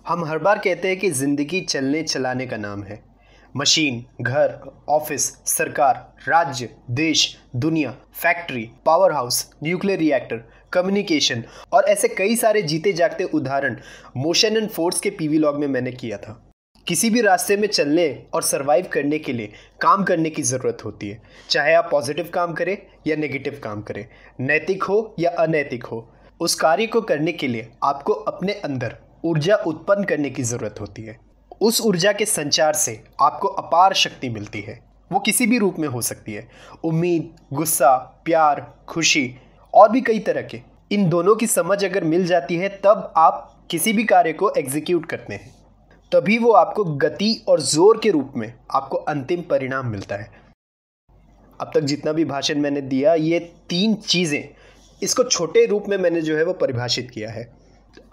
हम हर बार कहते हैं कि ज़िंदगी चलने चलाने का नाम है। मशीन, घर, ऑफिस, सरकार, राज्य, देश, दुनिया, factory, power house, nuclear reactor, communication और ऐसे कई सारे जीते जागते उदाहरण मोशन एंड फोर्स के पीवी लॉग में मैंने किया था। किसी भी रास्ते में चलने और सरवाइव करने के लिए काम करने की ज़रूरत होती है, चाहे आप पॉजिटिव काम करें या नेगेटिव काम करें, नैतिक हो या अनैतिक हो। उस कार्य को करने के लिए आपको अपने अंदर ऊर्जा उत्पन्न करने की ज़रूरत होती है। उस ऊर्जा के संचार से आपको अपार शक्ति मिलती है। वो किसी भी रूप में हो सकती है, उम्मीद, गुस्सा, प्यार, खुशी और भी कई तरह के। इन दोनों की समझ अगर मिल जाती है तब आप किसी भी कार्य को एग्जीक्यूट करते हैं, तभी वो आपको गति और जोर के रूप में आपको अंतिम परिणाम मिलता है। अब तक जितना भी भाषण मैंने दिया, ये 3 चीज़ें, इसको छोटे रूप में मैंने जो है वो परिभाषित किया है।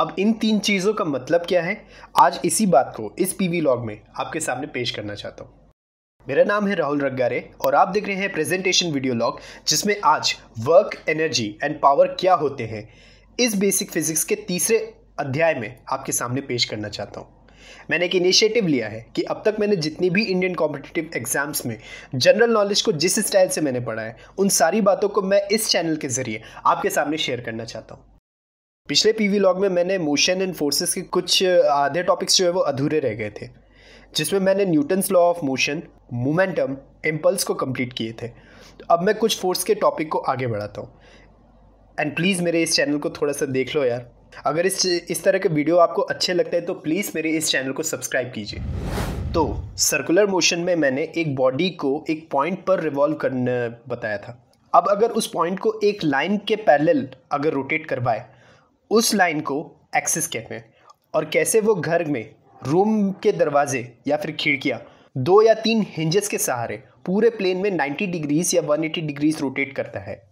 अब इन 3 चीज़ों का मतलब क्या है, आज इसी बात को इस पीवी लॉग में आपके सामने पेश करना चाहता हूँ। मेरा नाम है राहुल रग्गारे और आप देख रहे हैं प्रेजेंटेशन वीडियो लॉग, जिसमें आज वर्क, एनर्जी एंड पावर क्या होते हैं इस बेसिक फिजिक्स के तीसरे अध्याय में आपके सामने पेश करना चाहता हूँ। मैंने एक इनिशिएटिव लिया है कि अब तक मैंने जितनी भी इंडियन कॉम्पिटिटिव एग्जाम्स में जनरल नॉलेज को जिस स्टाइल से मैंने पढ़ा है, उन सारी बातों को मैं इस चैनल के जरिए आपके सामने शेयर करना चाहता हूँ। पिछले पीवी लॉग में मैंने मोशन एंड फोर्सेस के कुछ आधे टॉपिक्स जो है वो अधूरे रह गए थे, जिसमें मैंने Newton's law of motion, momentum, impulse को कंप्लीट किए थे। तो अब मैं कुछ फोर्स के टॉपिक को आगे बढ़ाता हूँ। एंड प्लीज़ मेरे इस चैनल को थोड़ा सा देख लो यार। अगर इस तरह के वीडियो आपको अच्छे लगते हैं तो प्लीज़ मेरे इस चैनल को सब्सक्राइब कीजिए। तो सर्कुलर मोशन में मैंने एक बॉडी को एक पॉइंट पर रिवॉल्व करना बताया था। अब अगर उस पॉइंट को एक लाइन के पैरेलल अगर रोटेट करवाए, उस लाइन को एक्सिस कहते हैं। और कैसे वो घर में रूम के दरवाजे या फिर खिड़कियाँ 2 या 3 हिंजेस के सहारे पूरे प्लेन में 90 डिग्रीज या 180 डिग्रीज रोटेट करता है,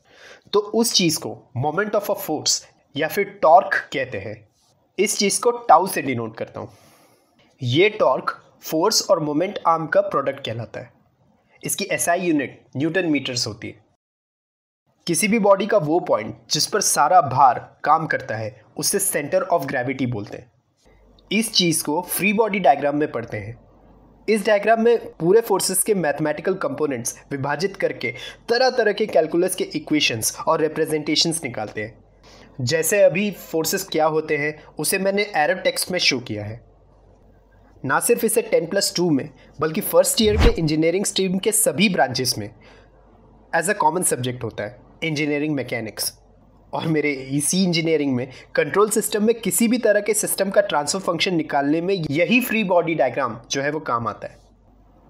तो उस चीज़ को मोमेंट ऑफ अ फोर्स या फिर टॉर्क कहते हैं। इस चीज़ को टाउ से डिनोट करता हूँ। ये टॉर्क फोर्स और मोमेंट आर्म का प्रोडक्ट कहलाता है। इसकी एसआई यूनिट न्यूटन मीटर्स होती है। किसी भी बॉडी का वो पॉइंट जिस पर सारा भार काम करता है उसे सेंटर ऑफ ग्रेविटी बोलते हैं। इस चीज़ को फ्री बॉडी डायग्राम में पढ़ते हैं। इस डायग्राम में पूरे फोर्सेस के मैथमेटिकल कंपोनेंट्स विभाजित करके तरह तरह के कैलकुलस के इक्वेशंस और रिप्रेजेंटेशंस निकालते हैं। जैसे अभी फोर्सेस क्या होते हैं उसे मैंने एरर टेक्स्ट में शो किया है। ना सिर्फ इसे 10+2 में बल्कि फर्स्ट ईयर के इंजीनियरिंग स्ट्रीम के सभी ब्रांचेस में एज अ कॉमन सब्जेक्ट होता है, इंजीनियरिंग मैकेनिक्स। और मेरे इसी इंजीनियरिंग में कंट्रोल सिस्टम में किसी भी तरह के सिस्टम का ट्रांसफर फंक्शन निकालने में यही फ्री बॉडी डायग्राम जो है वो काम आता है।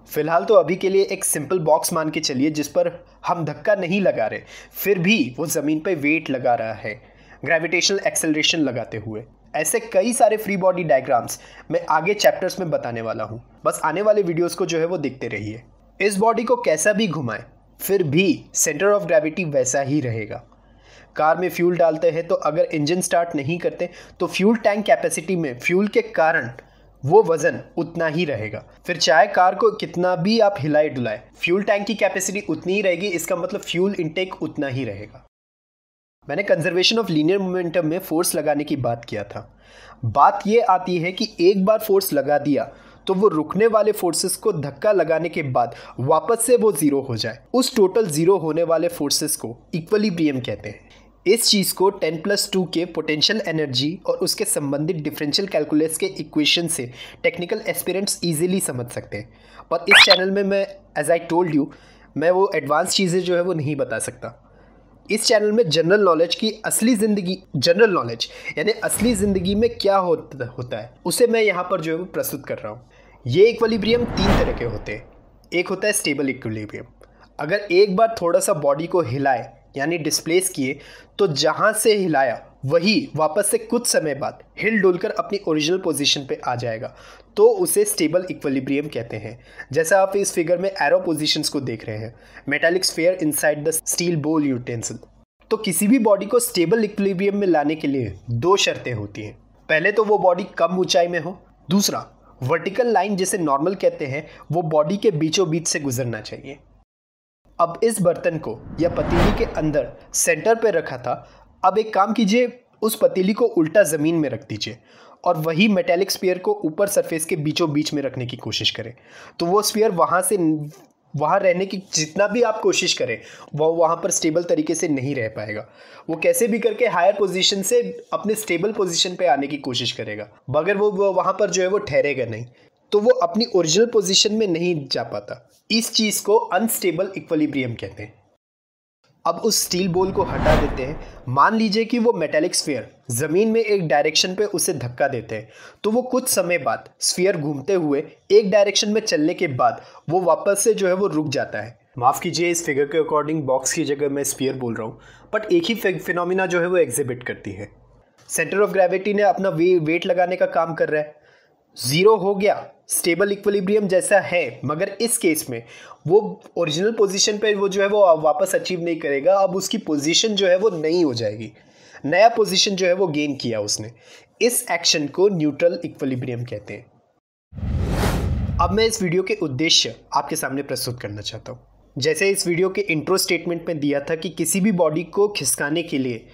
फिलहाल तो अभी के लिए एक सिंपल बॉक्स मान के चलिए जिस पर हम धक्का नहीं लगा रहे, फिर भी वो ज़मीन पर वेट लगा रहा है, ग्रेविटेशनल एक्सेलरेशन लगाते हुए। ऐसे कई सारे फ्री बॉडी डायग्राम्स मैं आगे चैप्टर्स में बताने वाला हूँ। बस आने वाले वीडियोस को जो है वो देखते रहिए। इस बॉडी को कैसा भी घुमाएं, फिर भी सेंटर ऑफ ग्रेविटी वैसा ही रहेगा। कार में फ्यूल डालते हैं तो अगर इंजन स्टार्ट नहीं करते तो फ्यूल टैंक कैपेसिटी में फ्यूल के कारण वो वजन उतना ही रहेगा। फिर चाहे कार को कितना भी आप हिलाए डुलाए, फ्यूल टैंक की कैपेसिटी उतनी ही रहेगी। इसका मतलब फ्यूल इनटेक उतना ही रहेगा। मैंने कंजर्वेशन ऑफ लीनियर मोमेंटम में फोर्स लगाने की बात किया था। बात ये आती है कि एक बार फोर्स लगा दिया तो वो रुकने वाले फोर्सेस को धक्का लगाने के बाद वापस से वो ज़ीरो हो जाए। उस टोटल ज़ीरो होने वाले फोर्सेस को इक्विलिब्रियम कहते हैं। इस चीज़ को 10+2 के पोटेंशियल एनर्जी और उसके संबंधित डिफरेंशियल कैलकुलस के इक्वेशन से टेक्निकल एस्पिरेंट्स इजीली समझ सकते हैं। पर इस चैनल में मैं एज आई टोल्ड यू, मैं वो एडवांस चीज़ें जो है वो नहीं बता सकता। इस चैनल में जनरल नॉलेज की असली ज़िंदगी, जनरल नॉलेज यानी असली ज़िंदगी में क्या होता है उसे मैं यहाँ पर जो है वो प्रस्तुत कर रहा हूँ। ये इक्विलिब्रियम 3 तरह के होते हैं। एक होता है स्टेबल इक्विलिब्रियम। अगर एक बार थोड़ा सा बॉडी को हिलाए यानी डिस्प्लेस किए तो जहाँ से हिलाया वही वापस से कुछ समय बाद हिल डुल कर अपनी ओरिजिनल पोजीशन पे आ जाएगा, तो उसे स्टेबल इक्विलिब्रियम कहते हैं। जैसा आप इस फिगर में एरो पोजीशंस को देख रहे हैं, metallic sphere inside the steel बोल यूटेंसिल। तो किसी भी बॉडी को स्टेबल इक्विलिब्रियम में लाने के लिए 2 शर्तें होती हैं। पहले तो वो बॉडी कम ऊंचाई में हो, दूसरा वर्टिकल लाइन जिसे नॉर्मल कहते हैं वो बॉडी के बीचों बीच से गुजरना चाहिए। अब इस बर्तन को या पतीली के अंदर सेंटर पे रखा था। अब एक काम कीजिए, उस पतीली को उल्टा ज़मीन में रख दीजिए और वही मेटेलिक स्फीयर को ऊपर सरफेस के बीचों बीच में रखने की कोशिश करें। तो वो स्फीयर वहाँ रहने की जितना भी आप कोशिश करें वो वहाँ पर स्टेबल तरीके से नहीं रह पाएगा। वो कैसे भी करके हायर पोजीशन से अपने स्टेबल पोजीशन पे आने की कोशिश करेगा, मगर वो वहाँ पर जो है वो ठहरेगा नहीं, तो वो अपनी ओरिजिनल पोजीशन में नहीं जा पाता। इस चीज़ को अनस्टेबल इक्विलिब्रियम कहते हैं। अब उस स्टील बॉल को हटा देते हैं। मान लीजिए कि वो मेटेलिक स्फीयर ज़मीन में एक डायरेक्शन पे उसे धक्का देते हैं, तो वो कुछ समय बाद स्फीयर घूमते हुए एक डायरेक्शन में चलने के बाद वो वापस से जो है वो रुक जाता है। माफ़ कीजिए, इस फिगर के अकॉर्डिंग बॉक्स की जगह मैं स्फीयर बोल रहा हूँ, बट एक ही फिनोमिना जो है वो एग्जिबिट करती है। सेंटर ऑफ ग्रेविटी ने अपना वेट लगाने का काम कर रहा है, ज़ीरो हो गया, स्टेबल इक्विलिब्रियम जैसा है, मगर इस केस में वो ओरिजिनल पोजीशन पे वो जो है वो वापस अचीव नहीं करेगा। अब उसकी पोजीशन जो है वो नई हो जाएगी, नया पोजीशन जो है वो गेन किया उसने। इस एक्शन को न्यूट्रल इक्विलिब्रियम कहते हैं। अब मैं इस वीडियो के उद्देश्य आपके सामने प्रस्तुत करना चाहता हूँ। जैसे इस वीडियो के इंट्रो स्टेटमेंट में दिया था कि किसी भी बॉडी को खिसकाने के लिए,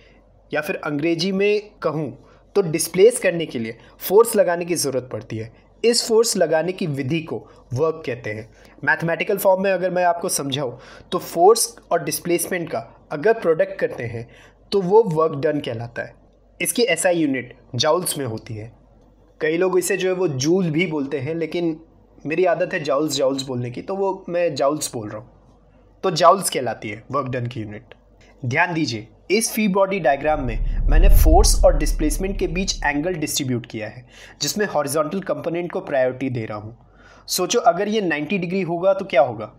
या फिर अंग्रेजी में कहूँ तो डिस्प्लेस करने के लिए फोर्स लगाने की ज़रूरत पड़ती है। इस फोर्स लगाने की विधि को वर्क कहते हैं। मैथमेटिकल फॉर्म में अगर मैं आपको समझाऊँ तो फोर्स और डिस्प्लेसमेंट का अगर प्रोडक्ट करते हैं तो वो वर्क डन कहलाता है। इसकी एसआई यूनिट जाउल्स में होती है। कई लोग इसे जो है वो जूल भी बोलते हैं, लेकिन मेरी आदत है जाउल्स बोलने की, तो वो मैं जाउल्स बोल रहा हूँ। तो जाउल्स कहलाती है वर्क डन की यूनिट। ध्यान दीजिए, इस फ्री बॉडी डायग्राम में मैंने फोर्स और डिस्प्लेसमेंट के बीच एंगल डिस्ट्रीब्यूट किया है, जिसमें हॉरिजॉन्टल कंपोनेंट को प्रायोरिटी दे रहा हूँ। सोचो अगर ये 90 डिग्री होगा तो क्या होगा?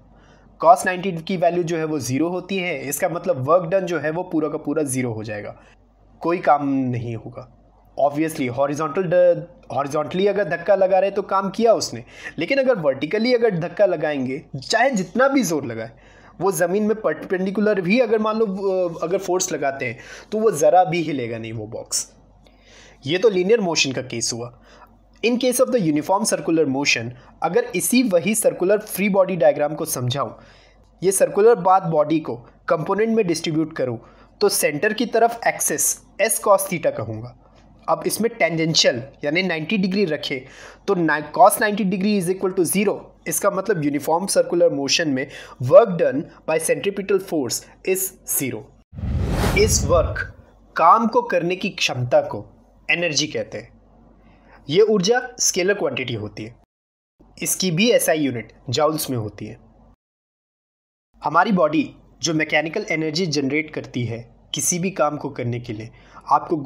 cos 90 की वैल्यू जो है वो 0 होती है। इसका मतलब वर्क डन जो है वो पूरा का पूरा 0 हो जाएगा, कोई काम नहीं होगा। ऑब्वियसली हॉरिजॉन्टली अगर धक्का लगा रहे तो काम किया उसने, लेकिन अगर वर्टिकली अगर धक्का लगाएंगे, चाहे जितना भी जोर लगाए, वो ज़मीन में परपेंडिकुलर भी अगर मान लो अगर फोर्स लगाते हैं तो वो ज़रा भी हिलेगा नहीं वो बॉक्स। ये तो लीनियर मोशन का केस हुआ। In case of the uniform circular motion, अगर इसी वही सर्कुलर फ्री बॉडी डायग्राम को समझाऊं, ये सर्कुलर बात बॉडी को कंपोनेंट में डिस्ट्रीब्यूट करूं, तो सेंटर की तरफ एक्सिस एस कॉस थीटा कहूँगा। अब इसमें टेंजेंशियल यानी 90 डिग्री रखे तो cos 90 degree is equal to 0। इसका मतलब यूनिफॉर्म सर्कुलर मोशन में work done by centripetal force is 0। इस वर्क काम को करने की क्षमता को एनर्जी कहते हैं। ये ऊर्जा स्केलर क्वांटिटी होती है। इसकी भी एसआई यूनिट जाउल्स में होती है। हमारी बॉडी जो मैकेनिकल एनर्जी जनरेट करती है किसी भी काम को करने के लिए, आपको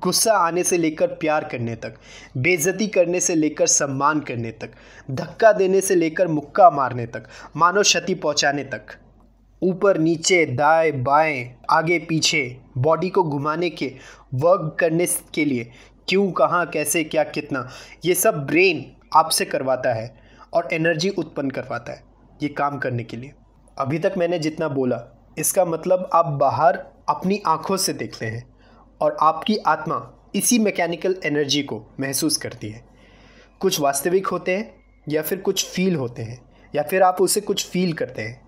गुस्सा आने से लेकर प्यार करने तक, बेइज्जती करने से लेकर सम्मान करने तक, धक्का देने से लेकर मुक्का मारने तक, मानव क्षति पहुंचाने तक, ऊपर नीचे दाएं बाएं आगे पीछे बॉडी को घुमाने के वर्क करने के लिए क्यों, कहाँ, कैसे, क्या, कितना, ये सब ब्रेन आपसे करवाता है और एनर्जी उत्पन्न करवाता है ये काम करने के लिए। अभी तक मैंने जितना बोला, इसका मतलब आप बाहर अपनी आँखों से देखते हैं और आपकी आत्मा इसी मैकेनिकल एनर्जी को महसूस करती है। कुछ वास्तविक होते हैं या फिर कुछ फील होते हैं, या फिर आप उसे कुछ फील करते हैं।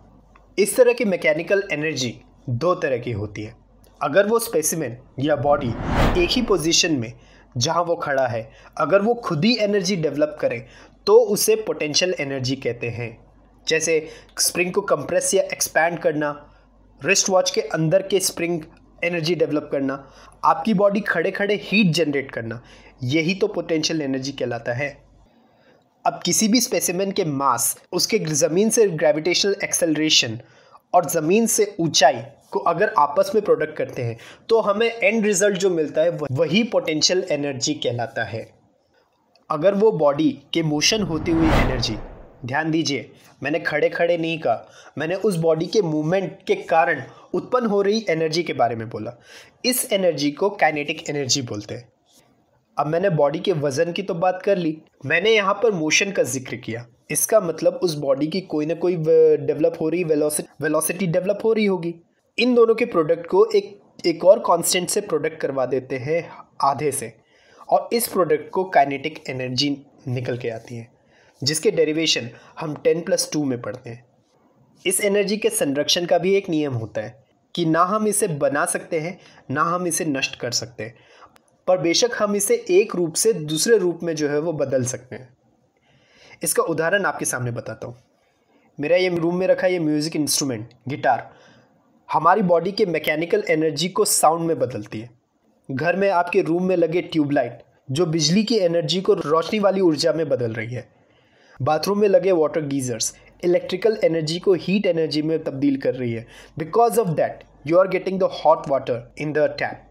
इस तरह की मैकेनिकल एनर्जी दो तरह की होती है। अगर वो स्पेसिमेन या बॉडी एक ही पोजीशन में जहां वो खड़ा है, अगर वो खुद ही एनर्जी डेवलप करे तो उसे पोटेंशियल एनर्जी कहते हैं। जैसे स्प्रिंग को कंप्रेस या एक्सपैंड करना, रिस्ट वॉच के अंदर के स्प्रिंग एनर्जी डेवलप करना, आपकी बॉडी खड़े खड़े हीट जनरेट करना, यही तो पोटेंशियल एनर्जी कहलाता है। अब किसी भी स्पेसिमेन के मास, उसके ज़मीन से ग्रेविटेशनल एक्सेलरेशन और ज़मीन से ऊंचाई को अगर आपस में प्रोडक्ट करते हैं तो हमें एंड रिजल्ट जो मिलता है वही पोटेंशियल एनर्जी कहलाता है। अगर वो बॉडी के मोशन होती हुई एनर्जी, ध्यान दीजिए मैंने खड़े खड़े नहीं कहा, मैंने उस बॉडी के मूवमेंट के कारण उत्पन्न हो रही एनर्जी के बारे में बोला। इस एनर्जी को काइनेटिक एनर्जी बोलते हैं। अब मैंने बॉडी के वजन की तो बात कर ली, मैंने यहाँ पर मोशन का जिक्र किया। इसका मतलब उस बॉडी की कोई ना कोई डेवलप हो रही वेलोसिटी डेवलप हो रही होगी। इन दोनों के प्रोडक्ट को एक और कांस्टेंट से प्रोडक्ट करवा देते हैं आधे से, और इस प्रोडक्ट को काइनेटिक एनर्जी निकल के आती है, जिसके डेरिवेशन हम 10+2 में पढ़ते हैं। इस एनर्जी के संरक्षण का भी एक नियम होता है। कि ना हम इसे बना सकते हैं ना हम इसे नष्ट कर सकते हैं, पर बेशक हम इसे एक रूप से दूसरे रूप में जो है वो बदल सकते हैं। इसका उदाहरण आपके सामने बताता हूँ। मेरा ये रूम में रखा ये म्यूज़िक इंस्ट्रूमेंट गिटार हमारी बॉडी के मैकेनिकल एनर्जी को साउंड में बदलती है। घर में आपके रूम में लगे ट्यूबलाइट जो बिजली की एनर्जी को रोशनी वाली ऊर्जा में बदल रही है। बाथरूम में लगे वाटर गीजर्स इलेक्ट्रिकल एनर्जी को हीट एनर्जी में तब्दील कर रही है। Because of that you are getting the hot water in the tap.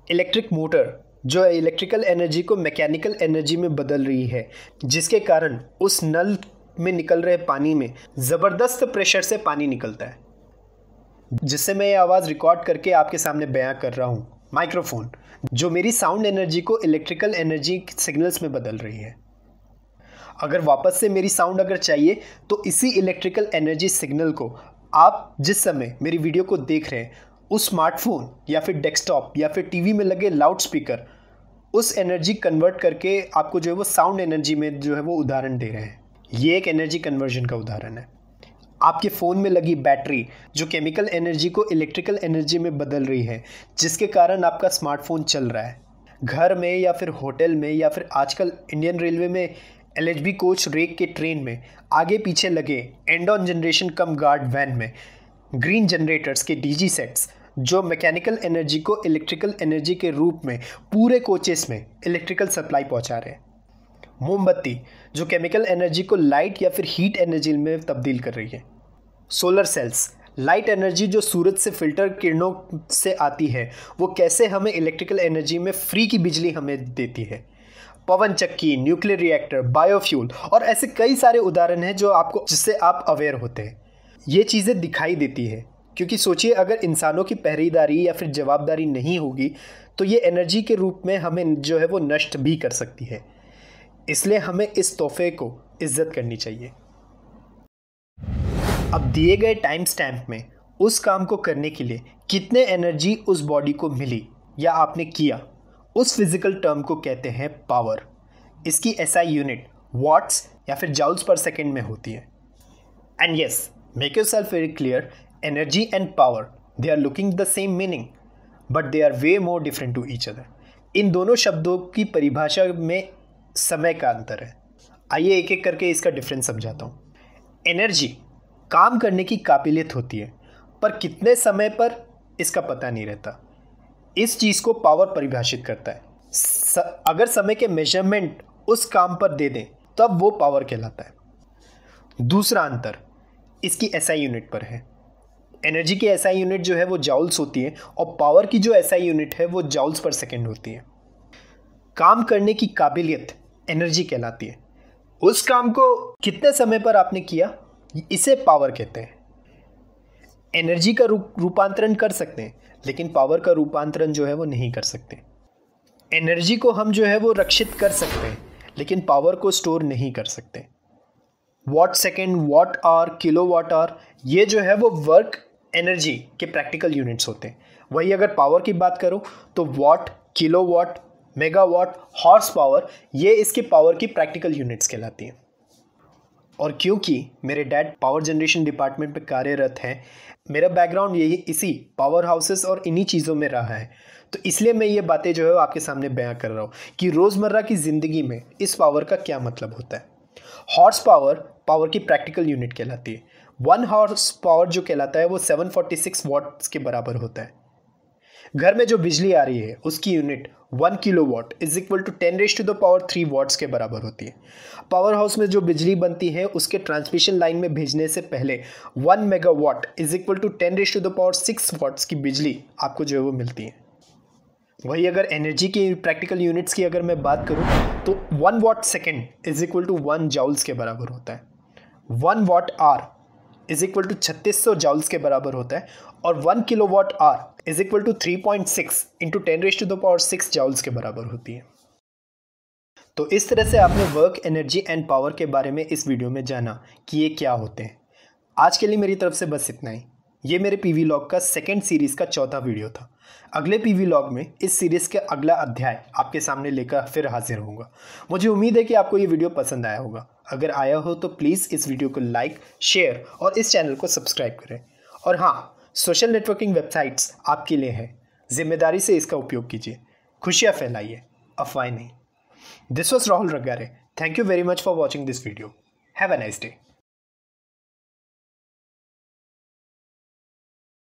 Electric motor जो इलेक्ट्रिकल एनर्जी को मैकेनिकल एनर्जी में बदल रही है, जिसके कारण उस नल में निकल रहे पानी में ज़बरदस्त प्रेशर से पानी निकलता है, जिससे मैं ये आवाज़ रिकॉर्ड करके आपके सामने बयां कर रहा हूँ। माइक्रोफोन जो मेरी साउंड एनर्जी को इलेक्ट्रिकल एनर्जी सिग्नल्स में बदल रही है। अगर वापस से मेरी साउंड अगर चाहिए तो इसी इलेक्ट्रिकल एनर्जी सिग्नल को आप जिस समय मेरी वीडियो को देख रहे हैं उस स्मार्टफोन या फिर डेस्कटॉप या फिर टीवी में लगे लाउड स्पीकर उस एनर्जी कन्वर्ट करके आपको जो है वो साउंड एनर्जी में जो है वो उदाहरण दे रहे हैं। ये एक एनर्जी कन्वर्जन का उदाहरण है। आपके फ़ोन में लगी बैटरी जो केमिकल एनर्जी को इलेक्ट्रिकल एनर्जी में बदल रही है, जिसके कारण आपका स्मार्टफोन चल रहा है। घर में या फिर होटल में या फिर आजकल इंडियन रेलवे में LHB कोच रेक के ट्रेन में आगे पीछे लगे एंडॉन जनरेशन कम गार्ड वैन में ग्रीन जनरेटर्स के DG सेट्स जो मैकेनिकल एनर्जी को इलेक्ट्रिकल एनर्जी के रूप में पूरे कोचेस में इलेक्ट्रिकल सप्लाई पहुंचा रहे हैं। मोमबत्ती जो केमिकल एनर्जी को लाइट या फिर हीट एनर्जी में तब्दील कर रही है। सोलर सेल्स लाइट एनर्जी जो सूरज से फिल्टर किरणों से आती है वो कैसे हमें इलेक्ट्रिकल एनर्जी में फ्री की बिजली हमें देती है। पवन चक्की, न्यूक्लियर रिएक्टर, बायोफ्यूल और ऐसे कई सारे उदाहरण हैं जो आपको जिससे आप अवेयर होते हैं। ये चीज़ें दिखाई देती है क्योंकि सोचिए अगर इंसानों की पहरेदारी या फिर जवाबदारी नहीं होगी तो ये एनर्जी के रूप में हमें जो है वो नष्ट भी कर सकती है। इसलिए हमें इस तोहफे को इज्जत करनी चाहिए। अब दिए गए टाइम स्टैम्प में उस काम को करने के लिए कितने एनर्जी उस बॉडी को मिली या आपने किया, उस फिजिकल टर्म को कहते हैं पावर। इसकी SI यूनिट वॉट्स या फिर जाउल्स पर सेकेंड में होती है। And yes, make yourself very clear, energy and power they are looking the same meaning but they are way more different to each other. इन दोनों शब्दों की परिभाषा में समय का अंतर है। आइए एक एक करके इसका डिफरेंस समझाता हूँ। एनर्जी काम करने की काबिलियत होती है पर कितने समय पर इसका पता नहीं रहता। इस चीज़ को पावर परिभाषित करता है। अगर समय के मेजरमेंट उस काम पर दे दें तब वो पावर कहलाता है। दूसरा अंतर इसकी SI यूनिट पर है। एनर्जी की SI यूनिट जो है वो जाउल्स होती है और पावर की जो SI यूनिट है वो जाउल्स पर सेकेंड होती है। काम करने की काबिलियत एनर्जी कहलाती है। उस काम को कितने समय पर आपने किया इसे पावर कहते हैं। एनर्जी का रूपांतरण कर सकते हैं लेकिन पावर का रूपांतरण जो है वो नहीं कर सकते। एनर्जी को हम जो है वो रक्षित कर सकते हैं लेकिन पावर को स्टोर नहीं कर सकते। Watt second, watt hour, kilo watt hour ये जो है वो वर्क एनर्जी के प्रैक्टिकल यूनिट्स होते हैं। वही अगर पावर की बात करूं तो watt, kilo watt, megawatt, horse power ये इसके पावर की प्रैक्टिकल यूनिट्स कहलाती हैं। और क्योंकि मेरे डैड पावर जनरेशन डिपार्टमेंट में कार्यरत हैं, मेरा बैकग्राउंड यही इसी पावर हाउसेस और इन्हीं चीज़ों में रहा है, तो इसलिए मैं ये बातें जो है आपके सामने बयां कर रहा हूँ कि रोज़मर्रा की ज़िंदगी में इस पावर का क्या मतलब होता है। हॉर्स पावर पावर की प्रैक्टिकल यूनिट कहलाती है। 1 हॉर्स पावर जो कहलाता है वो 746 वॉट्स के बराबर होता है। घर में जो बिजली आ रही है उसकी unit 1 kilowatt is equal to 10⁻³ watts के बराबर होती है। पावर हाउस में जो बिजली बनती है उसके ट्रांसमिशन लाइन में भेजने से पहले 1 megawatt is equal to 10⁻6 watts की बिजली आपको जो है वो मिलती है। वही अगर एनर्जी की प्रैक्टिकल यूनिट्स की अगर मैं बात करूं तो 1 watt second is equal to 1 joules के बराबर होता है। 1 watt hour is equal to 3600 joules के बराबर होता है और 1 kilowatt hour is equal to 3.6 into 10⁻6 joules के बराबर होती है। तो इस तरह से आपने वर्क, एनर्जी एंड पावर के बारे में इस वीडियो में जाना कि ये क्या होते हैं। आज के लिए मेरी तरफ से बस इतना ही। ये मेरे PV लॉग का सेकेंड सीरीज़ का चौथा वीडियो था। अगले PV लॉग में इस सीरीज़ के अगला अध्याय आपके सामने लेकर फिर हाजिर होऊंगा। मुझे उम्मीद है कि आपको ये वीडियो पसंद आया होगा। अगर आया हो तो प्लीज़ इस वीडियो को लाइक, शेयर और इस चैनल को सब्सक्राइब करें। और हाँ, सोशल नेटवर्किंग वेबसाइट्स आपके लिए हैं। जिम्मेदारी से इसका उपयोग कीजिए। खुशियाँ फैलाइए, अफवाहें नहीं। This was Rahul Rangare. Thank you very much for watching this video. Have a nice day.